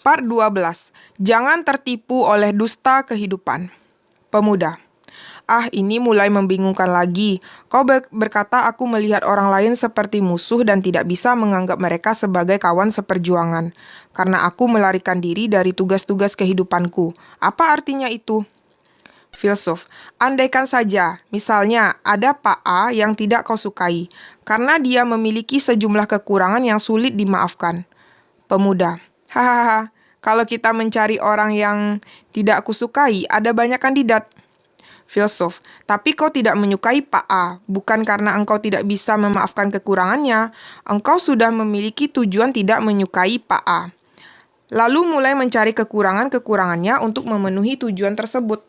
Part 12. Jangan tertipu oleh dusta kehidupan. Pemuda. Ini mulai membingungkan lagi. Kau berkata aku melihat orang lain seperti musuh dan tidak bisa menganggap mereka sebagai kawan seperjuangan. Karena aku melarikan diri dari tugas-tugas kehidupanku. Apa artinya itu? Filsuf. Andaikan saja, misalnya ada Pak A yang tidak kau sukai, karena dia memiliki sejumlah kekurangan yang sulit dimaafkan. Pemuda. Hahaha, kalau kita mencari orang yang tidak kusukai, ada banyak kandidat. Filsuf. Tapi kau tidak menyukai Pak A, bukan karena engkau tidak bisa memaafkan kekurangannya. Engkau sudah memiliki tujuan tidak menyukai Pak A. Lalu mulai mencari kekurangan-kekurangannya untuk memenuhi tujuan tersebut.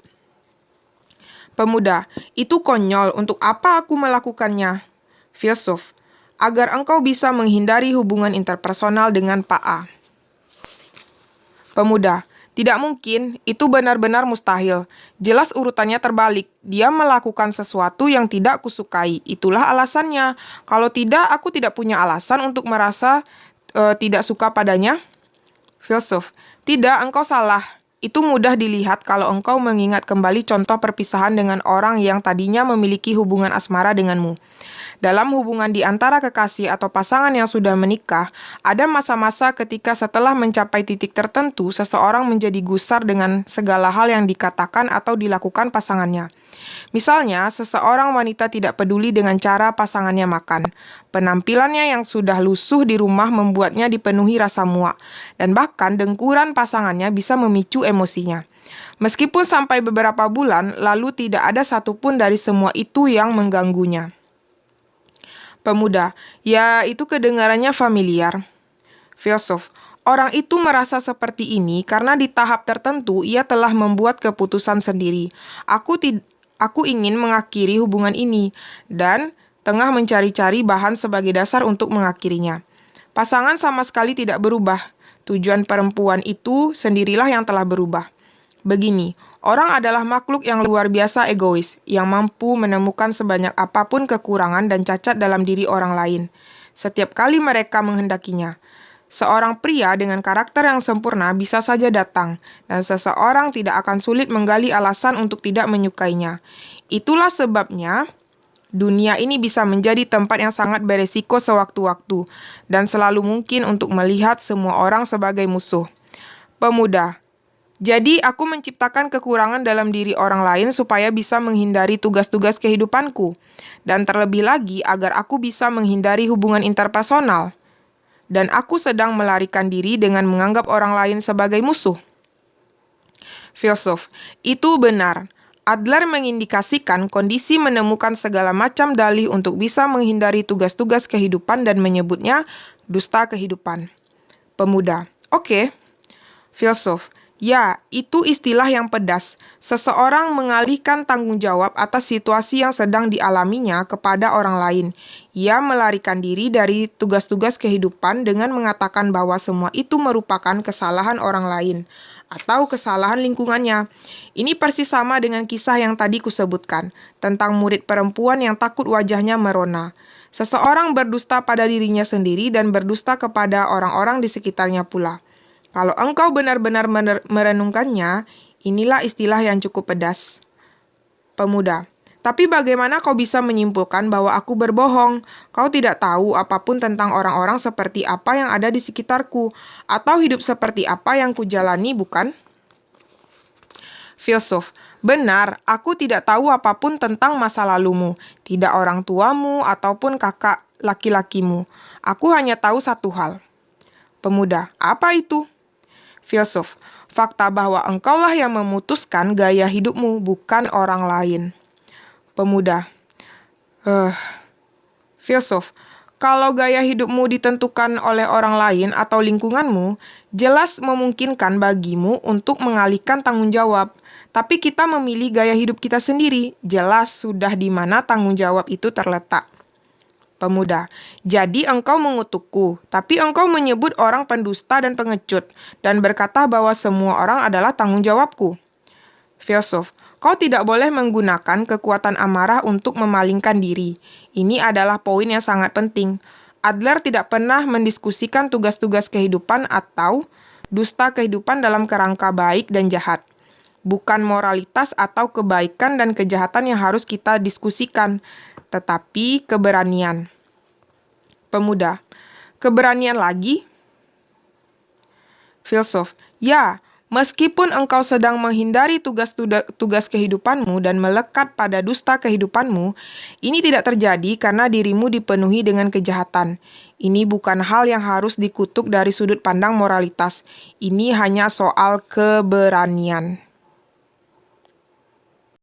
Pemuda. Itu konyol, untuk apa aku melakukannya? Filsuf. Agar engkau bisa menghindari hubungan interpersonal dengan Pak A. Pemuda. Tidak mungkin, itu benar-benar mustahil. Jelas urutannya terbalik. Dia melakukan sesuatu yang tidak kusukai. Itulah alasannya. Kalau tidak, aku tidak punya alasan untuk merasa tidak suka padanya. Filsuf. Tidak, engkau salah. Itu mudah dilihat kalau engkau mengingat kembali contoh perpisahan dengan orang yang tadinya memiliki hubungan asmara denganmu. Dalam hubungan di antara kekasih atau pasangan yang sudah menikah, ada masa-masa ketika setelah mencapai titik tertentu, seseorang menjadi gusar dengan segala hal yang dikatakan atau dilakukan pasangannya. Misalnya, seseorang wanita tidak peduli dengan cara pasangannya makan. Penampilannya yang sudah lusuh di rumah membuatnya dipenuhi rasa muak, dan bahkan dengkuran pasangannya bisa memicu emosinya. Meskipun sampai beberapa bulan, lalu tidak ada satupun dari semua itu yang mengganggunya. Pemuda. Ya, itu kedengarannya familiar. Filsuf. Orang itu merasa seperti ini karena di tahap tertentu ia telah membuat keputusan sendiri. Aku ingin mengakhiri hubungan ini dan tengah mencari-cari bahan sebagai dasar untuk mengakhirinya. Pasangan sama sekali tidak berubah. Tujuan perempuan itu sendirilah yang telah berubah. Begini, orang adalah makhluk yang luar biasa egois, yang mampu menemukan sebanyak apapun kekurangan dan cacat dalam diri orang lain, setiap kali mereka menghendakinya. Seorang pria dengan karakter yang sempurna bisa saja datang, dan seseorang tidak akan sulit menggali alasan untuk tidak menyukainya. Itulah sebabnya dunia ini bisa menjadi tempat yang sangat beresiko sewaktu-waktu, dan selalu mungkin untuk melihat semua orang sebagai musuh. Pemuda. Jadi aku menciptakan kekurangan dalam diri orang lain supaya bisa menghindari tugas-tugas kehidupanku. Dan terlebih lagi agar aku bisa menghindari hubungan interpersonal. Dan aku sedang melarikan diri dengan menganggap orang lain sebagai musuh. Filsuf. Itu benar. Adler mengindikasikan kondisi menemukan segala macam dalih untuk bisa menghindari tugas-tugas kehidupan dan menyebutnya dusta kehidupan. Pemuda. Oke. Filsuf. Ya, itu istilah yang pedas. Seseorang mengalihkan tanggung jawab atas situasi yang sedang dialaminya kepada orang lain. Ia melarikan diri dari tugas-tugas kehidupan dengan mengatakan bahwa semua itu merupakan kesalahan orang lain atau kesalahan lingkungannya. Ini persis sama dengan kisah yang tadi kusebutkan, tentang murid perempuan yang takut wajahnya merona. Seseorang berdusta pada dirinya sendiri dan berdusta kepada orang-orang di sekitarnya pula. Kalau engkau benar-benar merenungkannya, inilah istilah yang cukup pedas. Pemuda. Tapi bagaimana kau bisa menyimpulkan bahwa aku berbohong? Kau tidak tahu apapun tentang orang-orang seperti apa yang ada di sekitarku, atau hidup seperti apa yang kujalani, bukan? Filsuf. Benar, aku tidak tahu apapun tentang masa lalumu, tidak orang tuamu ataupun kakak laki-lakimu. Aku hanya tahu satu hal. Pemuda. Apa itu? Filsuf. Fakta bahwa engkaulah yang memutuskan gaya hidupmu, bukan orang lain. Pemuda. Filsuf. Kalau gaya hidupmu ditentukan oleh orang lain atau lingkunganmu, jelas memungkinkan bagimu untuk mengalihkan tanggung jawab. Tapi kita memilih gaya hidup kita sendiri, jelas sudah di mana tanggung jawab itu terletak. Pemuda. Jadi engkau mengutukku, tapi engkau menyebut orang pendusta dan pengecut, dan berkata bahwa semua orang adalah tanggung jawabku. Filsuf. Kau tidak boleh menggunakan kekuatan amarah untuk memalingkan diri. Ini adalah poin yang sangat penting. Adler tidak pernah mendiskusikan tugas-tugas kehidupan atau Dusta kehidupan dalam kerangka baik dan jahat. Bukan moralitas atau kebaikan dan kejahatan yang harus kita diskusikan, tetapi keberanian. Pemuda, keberanian lagi? Filsuf, ya, meskipun engkau sedang menghindari tugas kehidupanmu dan melekat pada dusta kehidupanmu, ini tidak terjadi karena dirimu dipenuhi dengan kejahatan. Ini bukan hal yang harus dikutuk dari sudut pandang moralitas. Ini hanya soal keberanian.